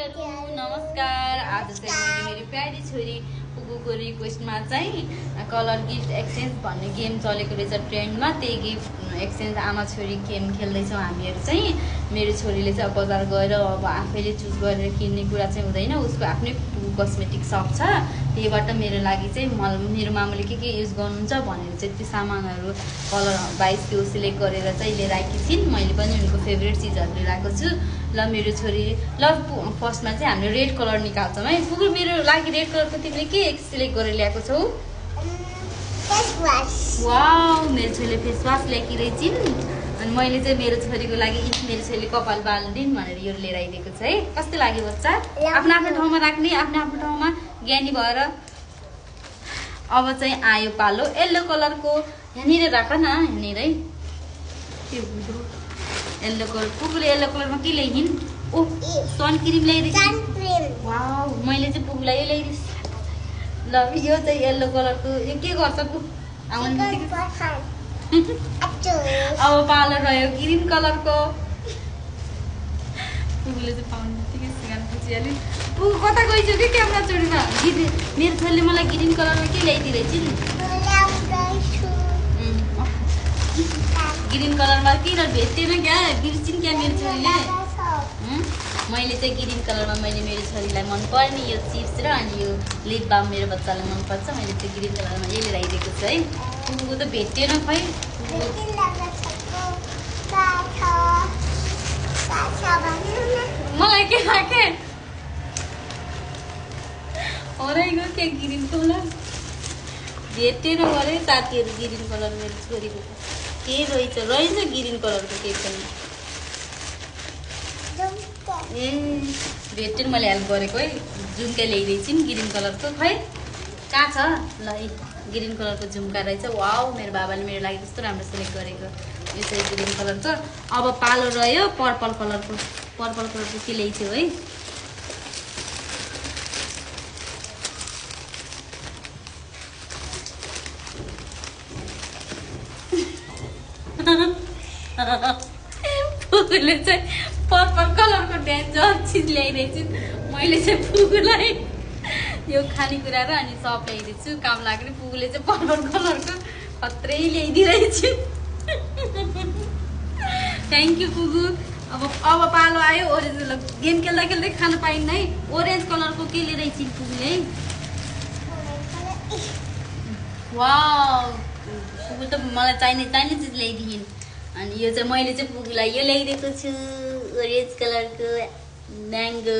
साथीहरु नमस्कार। आज चाहिँ मैले मेरो प्यारी छोरी पुगुको रिक्वेस्टमा चाहिँ कलर गिफ्ट एक्सचेन्ज भन्ने गेम चलेको रहेछ ट्रेन्डमा। त्यही गिफ्ट एक्सचेन्ज आमा छोरी गेम खेल्दैछौँ हामीहरू चाहिँ। मेरो छोरीले चाहिँ अब बजार गएर अब आफैले चुज गरेर किन्ने कुरा चाहिँ हुँदैन, उसको आफ्नै पुगु कस्मेटिक सप छ। त्यहीबाट मेरो लागि चाहिँ मेरो मामुले के युज गर्नुहुन्छ भनेर चाहिँ त्यो सामानहरू कलर वाइज त्यो सिलेक्ट गरेर चाहिँ लिएर आएकी छिन्। मैले पनि उनको फेभरेट चिजहरू लिएर आएको छु। ल मेरो छोरी ल फर्स्टमा चाहिँ हामीले रेड कलर निकाल्छौँ है। पुगु मेरो लागि रेड कलरको तिमीले के सिलेक्ट गरेर ल्याएको छौ? वाउ, मेरो छोरीले फेस वास ल्याएकी रहेछिन्। अनि मैले चाहिँ मेरो छोरीको लागि मेरो छोरीले कपाल बाल्दिन् भनेर यो लिएर आइदिएको छ है। कस्तो लाग्यो बच्चा? आफ्नो आफ्नो ठाउँमा राख्ने, आफ्नो आफ्नो ठाउँमा ज्ञानी भएर। अब चाहिँ आयो पालो येल्लो कलरको। यहाँनिर राख न, यहाँनिर है। येल्लो कलर पुगुले येल्लो कलरमा के ल्याइन्? ओ सन क्रिम ल्याइदिएँ। वाउ, मैले चाहिँ पुगुलाई यो ल्याइदिएँ। ल यो चाहिँ येल्लो कलरको यो के गर्छ पु? अब पालो रह्यो ग्रिन कलरको। पुगुले चाहिँ पाउनु बित्तिकै सिगान पुछिहाल्यो। पुगु कता गइसक्यो कि क्यामेरा चोरीमा? मेरो छोरीले मलाई ग्रिन कलरमा के ल्याइदिरहेछ नि? ग्रिन कलरमा किन भेट्दैन क्या? बिर्सिन् क्या मेरो छोरीले? मैले चाहिँ ग्रिन कलरमा मैले मेरो छोरीलाई मनपर्ने यो चिप्स र अनि यो लिप बाम मेरो बच्चालाई मनपर्छ। मैले चाहिँ ग्रिन कलरमा यही लिएर आइदिएको छु है। पुगुको त भेटिएन खै। मलाई के लागे? हराइगयो क्या ग्रिन कलर? भेटेन गरे साथीहरू ग्रिन कलर मेरो छोरीको के रहेछ ग्रिन कलरको केही पनि। ए भेटेन, मैले हेल्प गरेको है। झुम्का ल्याइदिएछिन् ग्रिन कलरको। खै कहाँ छ? ल ग्रिन कलरको झुम्का रहेछ। वाउ, मेरो बाबाले मेरो लागि कस्तो राम्रो सेलेक्ट गरेको। यो चाहिँ ग्रिन कलरको। अब पालो रह्यो पर्पल कलरको। पर्पल कलरको के ल्याइथ्यो है? पुगुले चाहिँ पर्पल कलरको डेन्जर चिज ल्याइदिएछु। मैले चाहिँ पुगुलाई यो खानेकुरा र अनि सप ल्याइदिएछु काम लाग्ने। पुगुले चाहिँ पर्पल कलरको खत्रै ल्याइदिइरहेछ। Thank you पुगु। अब पालो आयो ओरेन्ज। गेम खेल्दा खेल्दै खान पाइन्न है। ओरेन्ज कलरको के लिइरहेछ पुगुले? वाउ, पुगु त मलाई चाहिने चिज ल्याइदिइन्। अनि यो चाहिँ मैले चाहिँ पुगुलाई यो ल्याइदिएको छु ओरेन्ज कलरको म्याङ्गो।